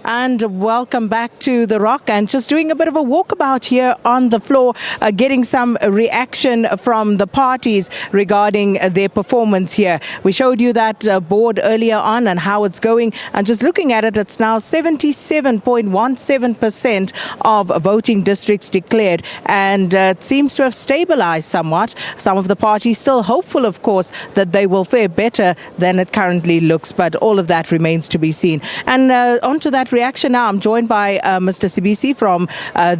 and welcome back to The Rock, and just doing a bit of a walkabout here on the floor, getting some reaction from the parties regarding their performance here. We showed you that board earlier on and how it's going, and just looking at it, it's now 77.17% of voting districts declared, and it seems to have stabilized somewhat. Some of the parties still hopeful, of course, that they will fare better than it currently looks, but all of that remains to be seen. And onto that reaction now, I'm joined by Mr. SABC from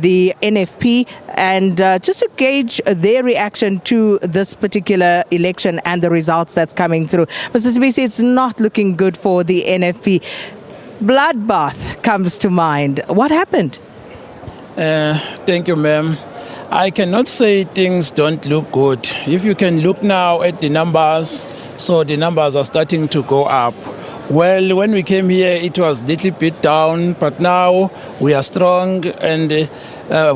the NFP, and just to gauge their reaction to this particular election and the results that's coming through. Mr. SABC, it's not looking good for the NFP. Bloodbath comes to mind. What happened? Thank you, ma'am. I cannot say things don't look good. If you can look now at the numbers, so the numbers are starting to go up. Well, when we came here, it was a little bit down, but now we are strong, and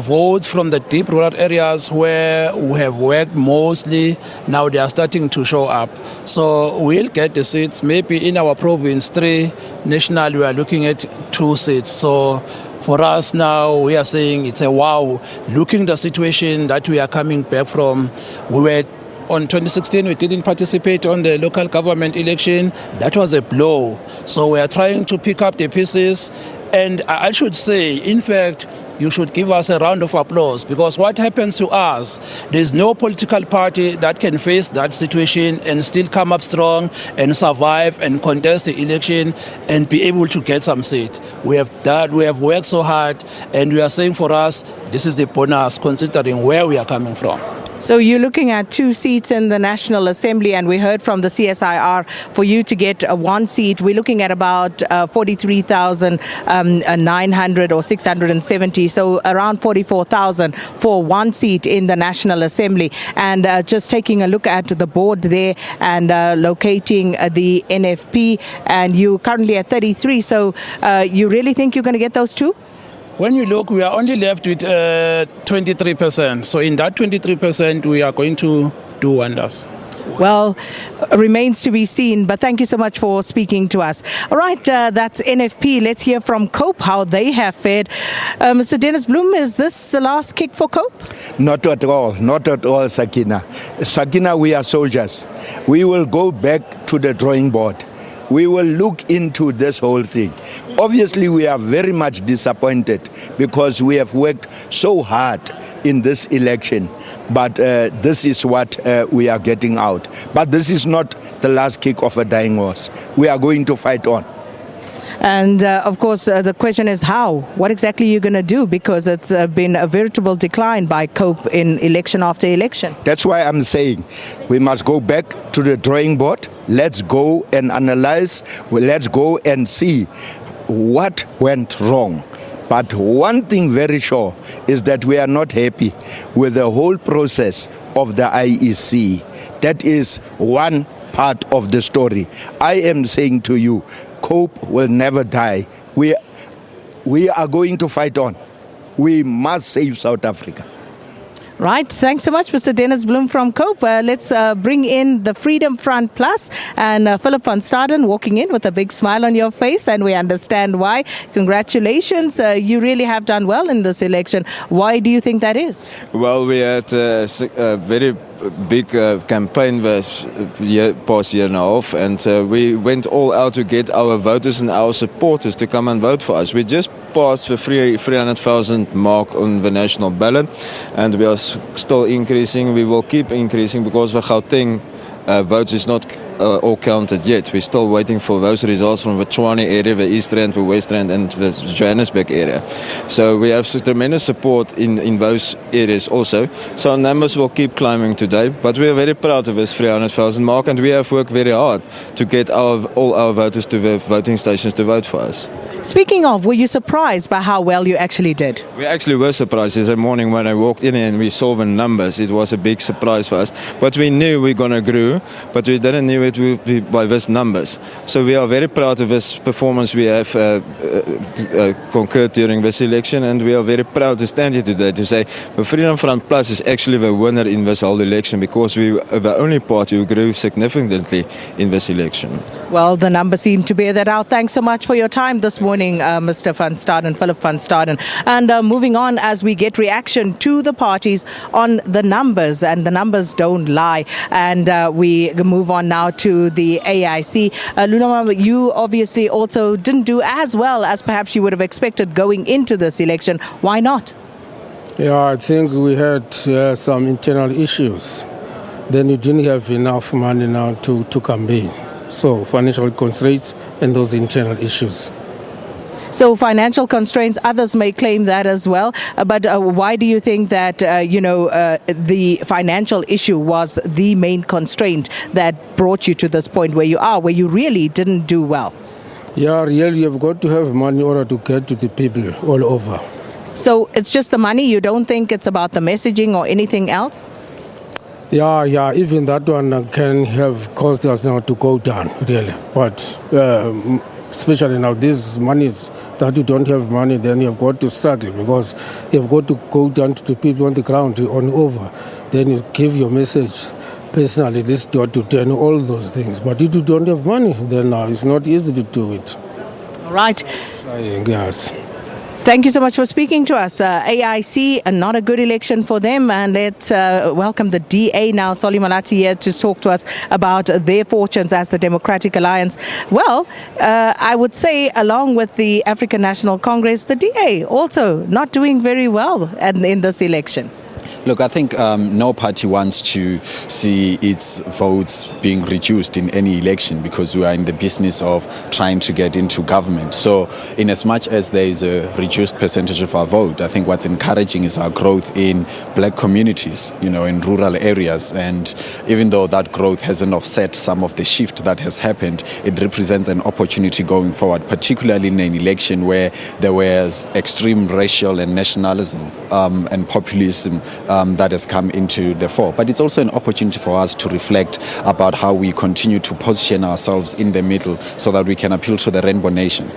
votes from the deep rural areas where we have worked mostly, now they are starting to show up. So we'll get the seats. Maybe in our province 3, national, we are looking at 2 seats. So for us now, we are saying it's a wow. Looking at the situation that we are coming back from, we were on 2016, we didn't participate on the local government election. That was a blow. So we are trying to pick up the pieces. And I should say, in fact, you should give us a round of applause, because what happens to us, there's no political party that can face that situation and still come up strong and survive and contest the election and be able to get some seat. We have worked so hard, and we are saying for us, this is the bonus considering where we are coming from. So you're looking at 2 seats in the National Assembly, and we heard from the CSIR for you to get 1 seat. We're looking at about 43,900 or 670, so around 44,000 for 1 seat in the National Assembly. And just taking a look at the board there and locating the NFP, and you currently at 33. So you really think you're going to get those 2? When you look, we are only left with 23%. So in that 23%, we are going to do wonders. Well, remains to be seen, but thank you so much for speaking to us. All right, that's NFP. Let's hear from COPE, how they have fared. Mr. Dennis Bloem, is this the last kick for COPE? Not at all, Sakina. Sakina, we are soldiers. We will go back to the drawing board. We will look into this whole thing. Obviously, we are very much disappointed because we have worked so hard in this election, but this is what we are getting out. But this is not the last kick of a dying horse. We are going to fight on. And of course, the question is how? What exactly are you going to do? Because it's been a veritable decline by COPE in election after election. That's why I'm saying we must go back to the drawing board. Let's go and analyze. Let's go and see what went wrong. But one thing very sure is that we are not happy with the whole process of the IEC. That is one part of the story. I am saying to you, COPE will never die. We are going to fight on. We must save South Africa. Right. Thanks so much, Mr. Dennis Bloem from COPE. Let's bring in the Freedom Front Plus and Philip van Staden walking in with a big smile on your face, and we understand why. Congratulations. You really have done well in this election. Why do you think that is? Well, we had a very big campaign past year and a half, and we went all out to get our voters and our supporters to come and vote for us. We just passed the 300,000 mark on the national ballot, and we are still increasing. We will keep increasing because the Gauteng votes is not all counted yet. We're still waiting for those results from the Tshwane area, the East Rand, the West Rand, and the Johannesburg area. So we have tremendous support in those areas also. So our numbers will keep climbing today, but we are very proud of this 300,000 mark, and we have worked very hard to get all our voters to the voting stations to vote for us. Speaking of, were you surprised by how well you actually did? We actually were surprised this morning when I walked in and we saw the numbers. It was a big surprise for us. But we knew we were going to grow, but we didn't know it would be by these numbers. So we are very proud of this performance we have concurred during this election, and we are very proud to stand here today to say the Freedom Front Plus is actually the winner in this whole election because we are the only party who grew significantly in this election. Well, the numbers seem to bear that out. Thanks so much for your time this morning, Mr. Van Staden, Philip Van Staden. And moving on as we get reaction to the parties on the numbers, and the numbers don't lie. And we move on now to the AIC. Lunama, you obviously also didn't do as well as perhaps you would have expected going into this election. Why not? Yeah, I think we had some internal issues. Then we didn't have enough money now to campaign. So financial constraints and those internal issues. So financial constraints, others may claim that as well. But why do you think that, the financial issue was the main constraint that brought you to this point where you are, where you really didn't do well? Yeah, really, you've got to have money in order to get to the people all over. So it's just the money? You don't think it's about the messaging or anything else? Yeah, even that one can have caused us now to go down, really. But especially now, these monies that you don't have money, then you've got to struggle because you've got to go down to the people on the ground, on over. Then you give your message personally, this dot to 10, all those things. But if you don't have money, then it's not easy to do it. All right. Trying, yes. Thank you so much for speaking to us. AIC, not a good election for them. And let's welcome the DA now, Solly Malati, here to talk to us about their fortunes as the Democratic Alliance. Well, I would say along with the African National Congress, the DA also not doing very well in this election. Look, I think no party wants to see its votes being reduced in any election because we are in the business of trying to get into government. So in as much as there is a reduced percentage of our vote, I think what's encouraging is our growth in black communities, in rural areas. And even though that growth hasn't offset some of the shift that has happened, it represents an opportunity going forward, particularly in an election where there was extreme racial and nationalism and populism that has come into the fore. But it's also an opportunity for us to reflect about how we continue to position ourselves in the middle so that we can appeal to the Rainbow Nation.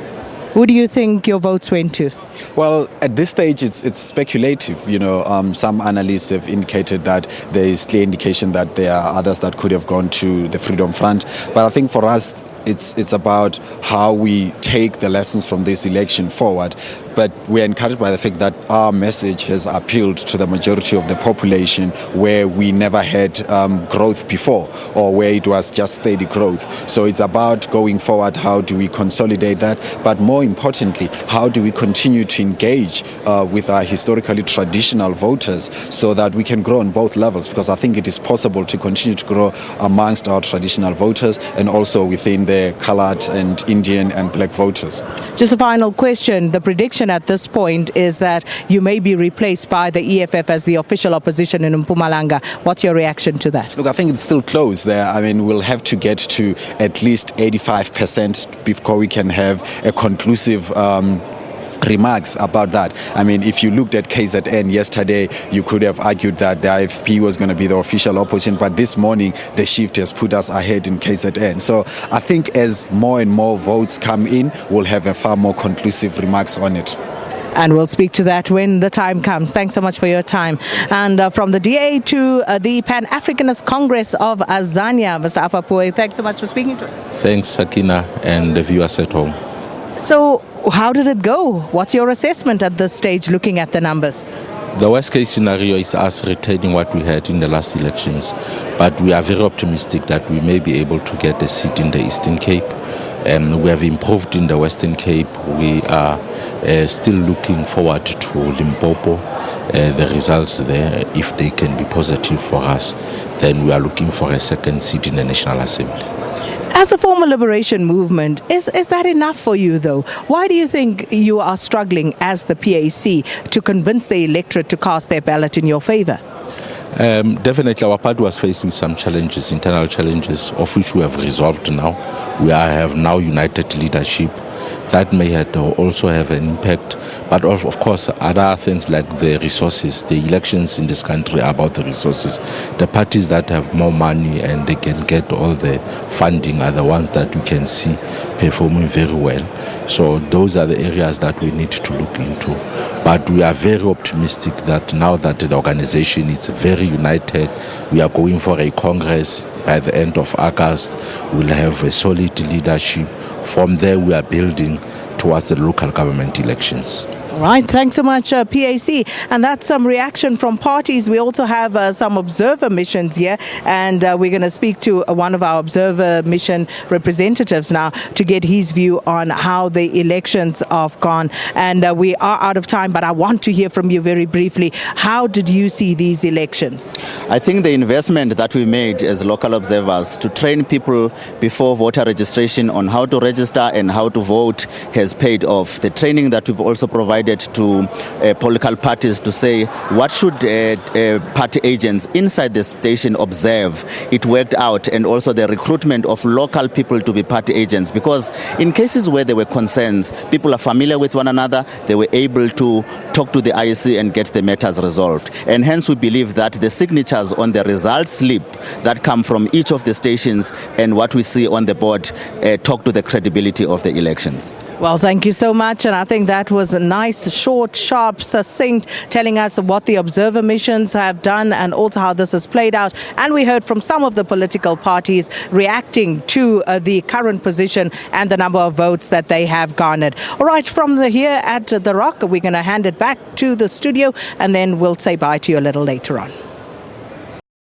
Who do you think your votes went to? Well, at this stage, it's speculative. Some analysts have indicated that there is clear indication that there are others that could have gone to the Freedom Front. But I think for us, it's about how we take the lessons from this election forward. But we're encouraged by the fact that our message has appealed to the majority of the population where we never had growth before or where it was just steady growth. So it's about going forward, how do we consolidate that? But more importantly, how do we continue to engage with our historically traditional voters so that we can grow on both levels? Because I think it is possible to continue to grow amongst our traditional voters and also within the colored and Indian and black voters. Just a final question. The prediction at this point is that you may be replaced by the EFF as the official opposition in Mpumalanga. What's your reaction to that? Look, I think it's still close there. I mean, we'll have to get to at least 85% before we can have a conclusive remarks about that. I mean, if you looked at KZN yesterday, you could have argued that the IFP was going to be the official opposition, but this morning the shift has put us ahead in KZN. So I think as more and more votes come in, we'll have a far more conclusive remarks on it. And we'll speak to that when the time comes. Thanks so much for your time. And from the DA to the Pan-Africanist Congress of Azania, Mr. Apapue, thanks so much for speaking to us. Thanks, Sakina, and the viewers at home. So how did it go? What's your assessment at this stage, looking at the numbers? The worst case scenario is us retaining what we had in the last elections, but we are very optimistic that we may be able to get a seat in the Eastern Cape. We have improved in the Western Cape. We are still looking forward to Limpopo. The results there, if they can be positive for us, then we are looking for a second seat in the National Assembly. As a former liberation movement, is that enough for you, though? Why do you think you are struggling as the PAC to convince the electorate to cast their ballot in your favor? Definitely, our party was faced with some challenges, internal challenges, of which we have resolved now. We have now united leadership. That may also have an impact, But of course, other things like the resources, the elections in this country are about the resources. The parties that have more money and they can get all the funding are the ones that you can see performing very well. So those are the areas that we need to look into. But we are very optimistic that now that the organization is very united, we are going for a Congress by the end of August. We'll have a solid leadership. From there, we are building towards the local government elections. All right, thanks so much, PAC. And that's some reaction from parties. We also have some observer missions here, and we're going to speak to one of our observer mission representatives now to get his view on how the elections have gone. And we are out of time, but I want to hear from you very briefly. How did you see these elections? I think the investment that we made as local observers to train people before voter registration on how to register and how to vote has paid off. The training that we've also provided to political parties to say what should party agents inside the station observe, it worked out. And also the recruitment of local people to be party agents, because in cases where there were concerns, people are familiar with one another, they were able to talk to the IEC and get the matters resolved. And hence we believe that the signatures on the result slip that come from each of the stations and what we see on the board talk to the credibility of the elections. Well, thank you so much. And I think that was a nice, short, sharp, succinct, telling us what the observer missions have done and also how this has played out. And we heard from some of the political parties reacting to the current position and the number of votes that they have garnered. All right, from here at The Rock, we're going to hand it back to the studio and then we'll say bye to you a little later on.